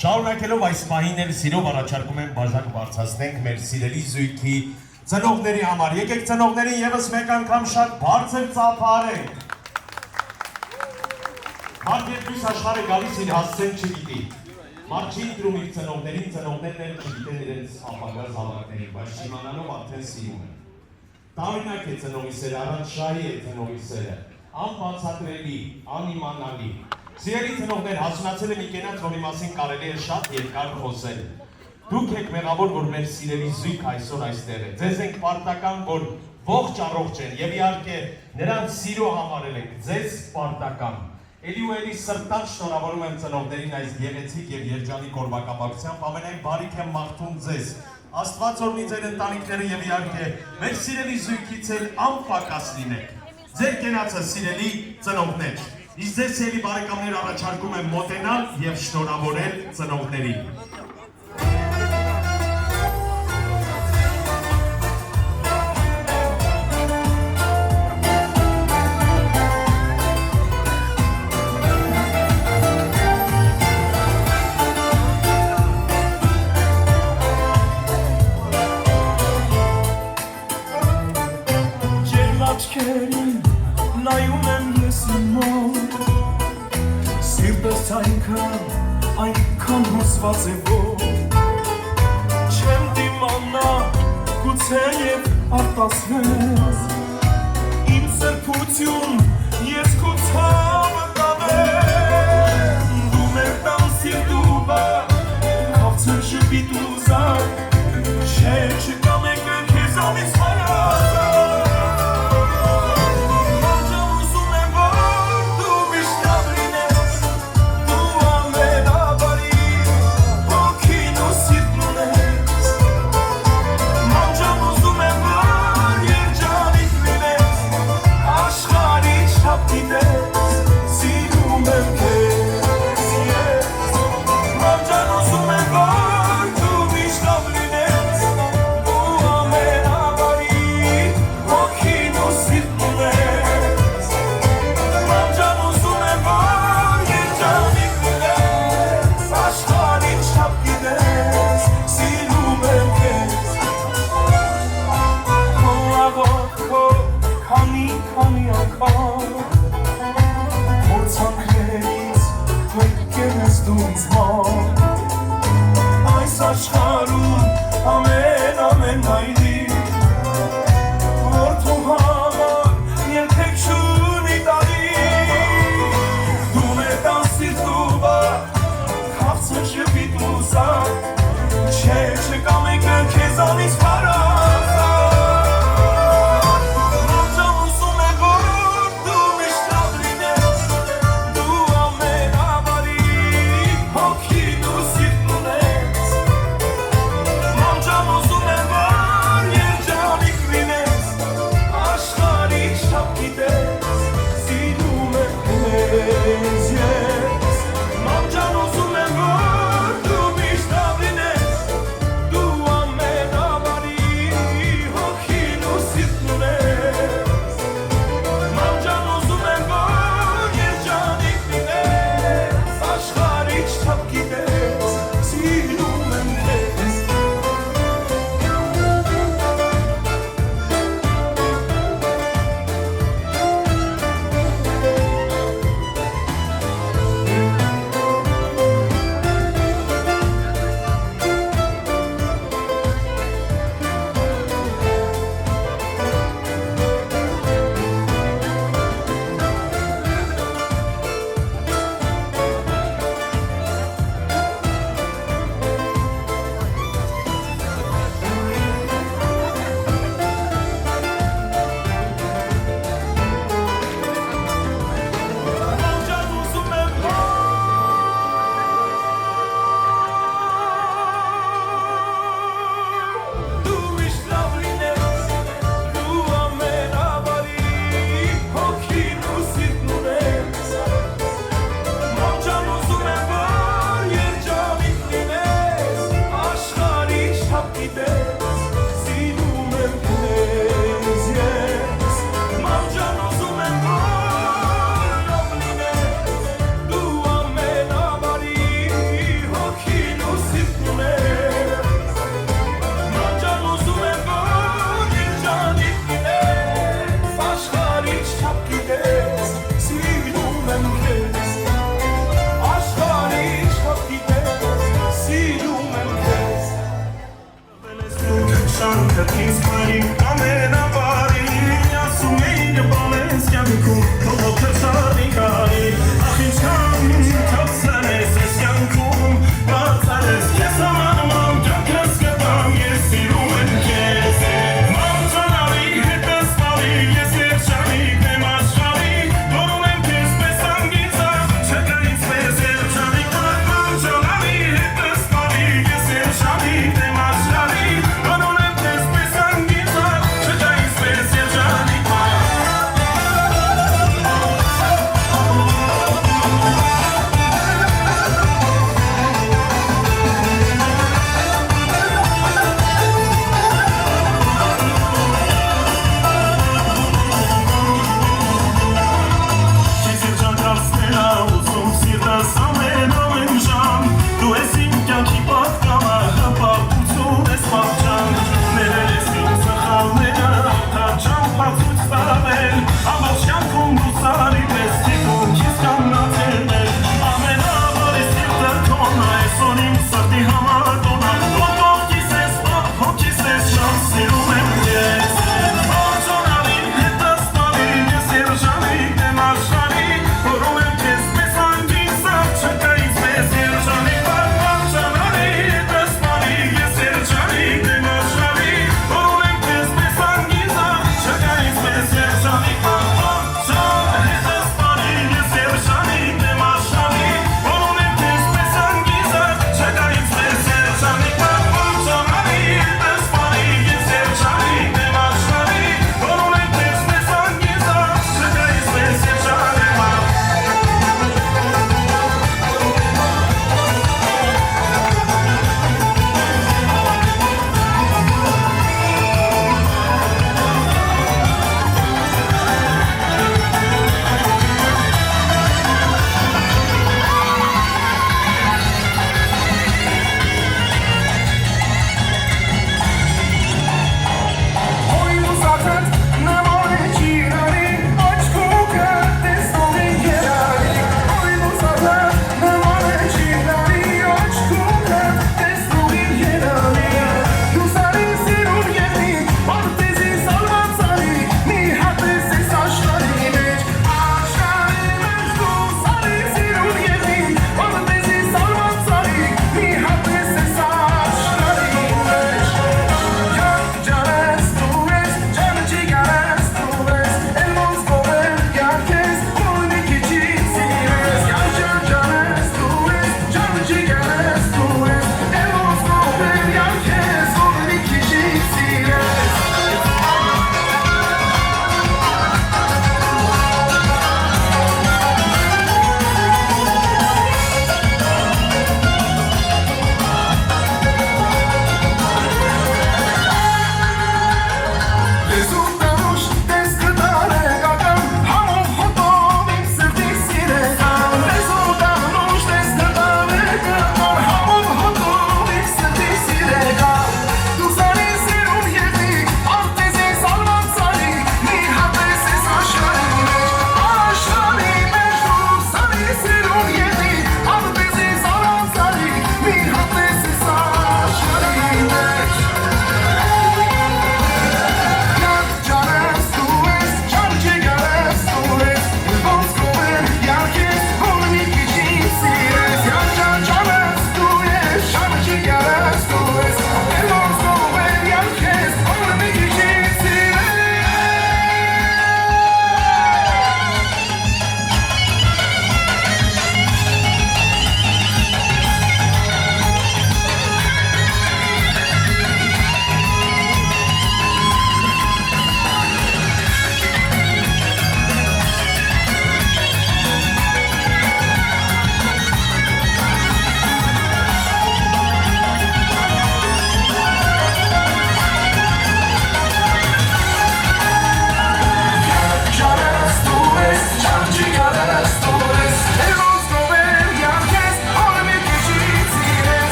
Շարունակելով այս պահին էլ սիրով առաջարկում եմ բաժակ բարձրացնենք մեր սիրելի զույգի ծնողների համար։ Եկեք ծնողներին եւս մեկ անգամ շատ բարձր ծափարենք։ Հարկ երբ լույս աշխարհը գալիս իր հասցեն չգիտի։ Մարդ չի ընտրում իր ծնողներին, ծնողներն էլ չգիտեն իրենց ապագա զավակներին, բայց իմանալով արդեն սիրում են։ Տարօրինակ է ծնողի սերը, առանցշահի է ծնողի սերը, անբացատրելի, անիմանալի։ Սիրելի ծնողներ, հասունացել է մի կենաց, որի մասին կարելի է շատ երկար խոսել։ Դուք եք մեղավոր, որ մեր սիրելի զույգ այսօր այստեղ է։ Ձեզ ենք պարտական, որ ողջ առողջ են եւ իհարկե նրանց սիրո համար եք ձեզ պարտական։ Էլի ու էլի սրտան շնորհավորում եմ ծնողներին այս գեղեցիկ եւ երջանիկ օրվա կապակցությամբ, ամենայն բարիք եմ մաղթում ձեզ։ Աստված օրհնի ձեր ընտանիքները եւ իհարկե մեր սիրելի զույգից էլ անպակաս լինեք։ Ձեր կենացը սիրելի ծնողներ։ Իսկ ձեզ սիրելի բարեկամներ առաջարկում եմ մոտենալ եւ շնորհավորել ծնողներին։ Նայում եմ ես իմ մոտ, սիրտս այնքան հոսված է, որ չեմ դիմանա, գուցե և արտասվես, իմ սրբություն ես քո ցավը տանեմ, դու մեր տան սիրտուբա, քաղցր շպիտ ու զար, չէ չկա մեկը քեզանից հարազատ։ Աշխարհում ամեն այդի որ թու համար երբեք չունի տարի դու մեր տան սիրտուբա քաղցր շպիտ ու զար չէ չկա մեկը քեզանից հարազատ մամջան ուզում է որ դու միշտ լավ լինես դու ամենաբարի հոգին ու սիրտն ունես շանքը քեզ բարի ամենաբարի ասում էին կբանես կյանքում քո ցավի կարի ախ ինչքան թափսան ես այս կյանքում բացարես քեզ համանում ջոկես կտամ ես սիրում եմ քեզ մամցանալի հետս տալի ես երջանիկ եմ աշխարհի որում եմ քեզ պես անգիծա չկա ինձ պես երջանիկ մամցանալի հետս տալի ես երջանիկ եմ աշխարհի որում եմ քեզ պես անգիծա չկա ինձ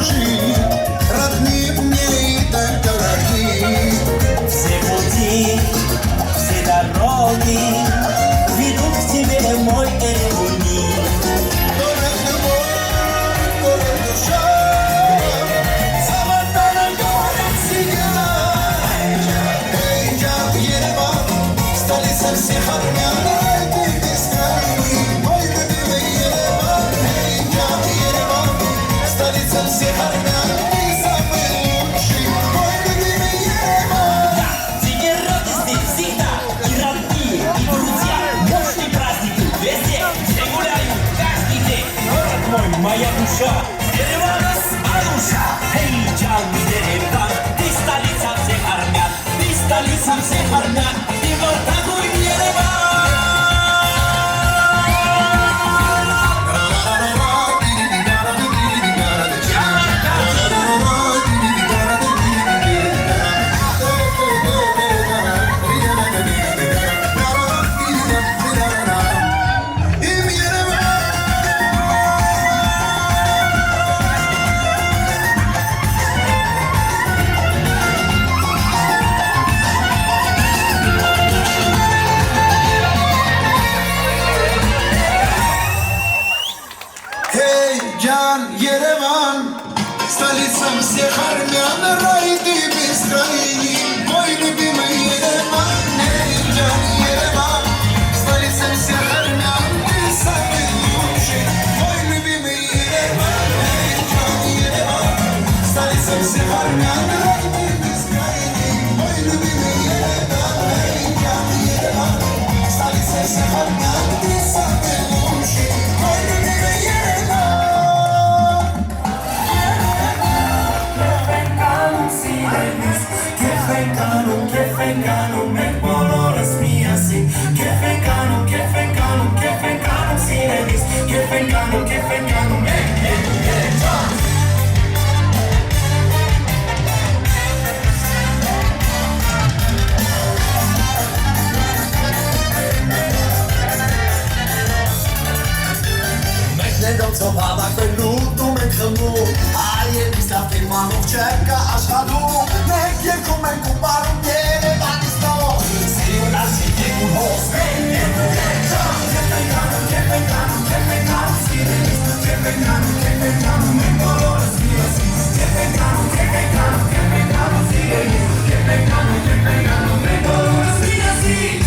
лучи, родные мне и так дороги. Все пути, все дороги ведут к тебе, мой Эребуни. Город любовь, город душа, замотана город сияет. Эй, Джан, Ереван, столица всех армян, ты бескрайний, мой любимый Ереван. Эй, Джан, Ереван, столица всех армян, ты самый лучший, мой любимый Ереван. Тебе рады здесь всегда, и родные, и друзья. Мощный праздник тут везде, все гуляют каждый день. Город мой, моя душа, Ереван, Аруша. Эй, Джан, Ереван, ты столица всех армян, ты столица всех армян, ты вот такой Ереван. Эй, Джан, Ереван, столица всех армян, рай ты бескрайний, мой любимый Ереван. Эй, Джан, Ереван, столица всех армян, ты самый лучший, мой любимый Ереван. Эй, Джан, Ереван, столица всех армян, рай ты бескрайний, мой любимый Ереван. Эй, Джан, Ереван, столица всех армян, ты самый лучший, мой любимый Ереван. Մեկներոցով հավաքվելու մենք խմում, այել իսլավքեր մանող չեմ կա աշխարհում, մենք երկում ենք ու պարում Երևանից նոր, սիրուն ասիտ եկ ու հոս, մենք երկում ենք ժամ, կեփ ենք անում, սիրելիս, կեփ ենք անում, մենք բոլորս միասին, կեփ ենք անում, սիրելիս, կեփ ենք անում, մենք բոլորս միասին.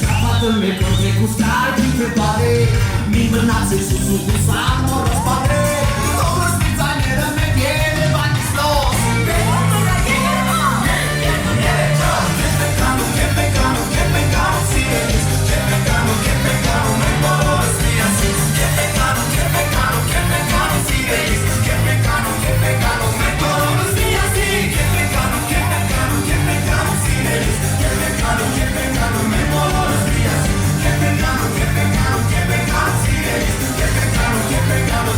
Շաբաթը մեկ օր մեկ ու ստար դիպ է բարե, մի մնացել սուսուկ ու սան մորոս բարե, տողս միծայները մեկ Երևանից նոս, մեկ օտուրա Երևան, երկում երեջան, կեփ ենք անում, սիրելիս, կեփ ենք անում, մենք բոլորս միասին, կեփ ենք անում, սիրելիս, կեփ ենք անում, մենք բոլորս միասին, կեփ ենք անում, սիրելիս, կեփ ենք անում, մենք բոլորս միասին, կեփ ենք անում, սիրելիս, կեփ ենք անում,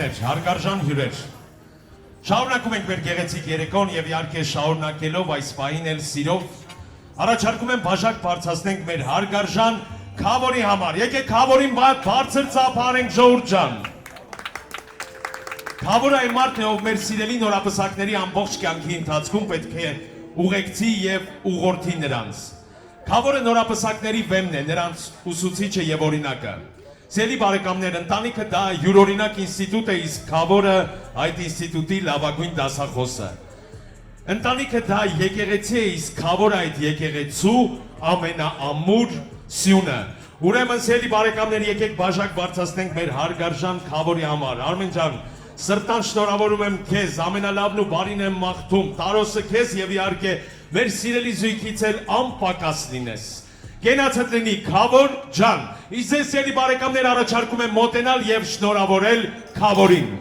բարեկամներ, հարգարժան հյուրեր, շարունակում ենք մեր գեղեցիկ երեկոն եւ իհարկե շարունակելով այս պահին էլ սիրով առաջարկում եմ բաժակ բարձրացնենք մեր հարգարժան Քավորի համար։ Եկեք Քավորին բարձր ծափարենք ժողովուրդ ջան։ Քավորը այն մարդն է, ով մեր սիրելի նորապսակների ամբողջ կյանքի ընթացքում պետք է ուղեկցի եւ ուղղորդի նրանց։ Քավորը նորապսակների վեմն է, նրանց ուսուցիչը եւ օրինակը։ Սիրելի բարեկամներ, ընտանիքը դա յուրօրինակ ինստիտուտ է, իսկ Քավորը այդ ինստիտուտի լավագույն դասախոսը։ Ընտանիքը դա եկեղեցի է, իսկ Քավորը այդ եկեղեցու ամենաամուր սյունը։ Ուրեմն սիրելի բարեկամներ, եկեք բաժակ բարձրացնենք մեր հարգարժան Քավորի համար։ Արմեն ջան, սրտան շնորհավորում եմ քեզ, ամենալավն ու բարին եմ մաղթում, տարօսը քեզ եւ իհարկե մեր սիրելի զույգից էլ անպակաս լինես։ Կենացդ լինի Քավոր ջան։ Իսկ ձեզ սիրելի բարեկամներ առաջարկում եմ մոտենալ եւ շնորհավորել Քավորին։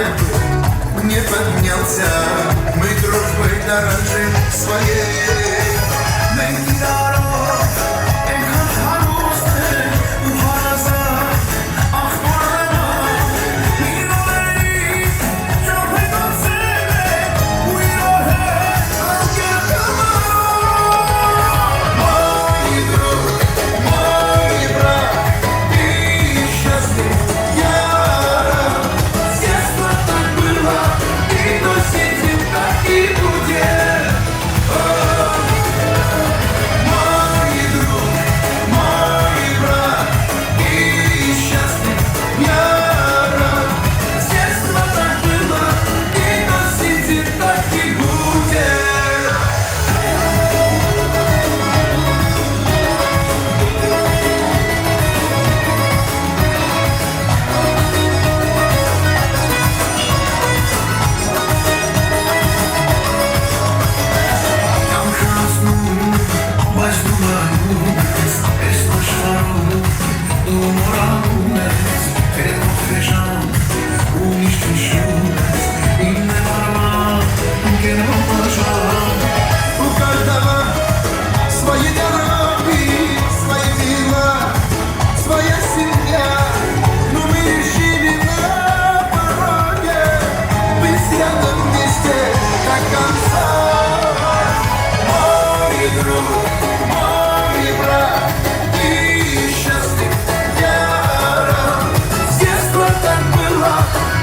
как бы не поднялся, мы дружбой дорожим своей. Найти дорог,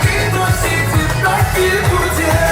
и до сих пор так и будет.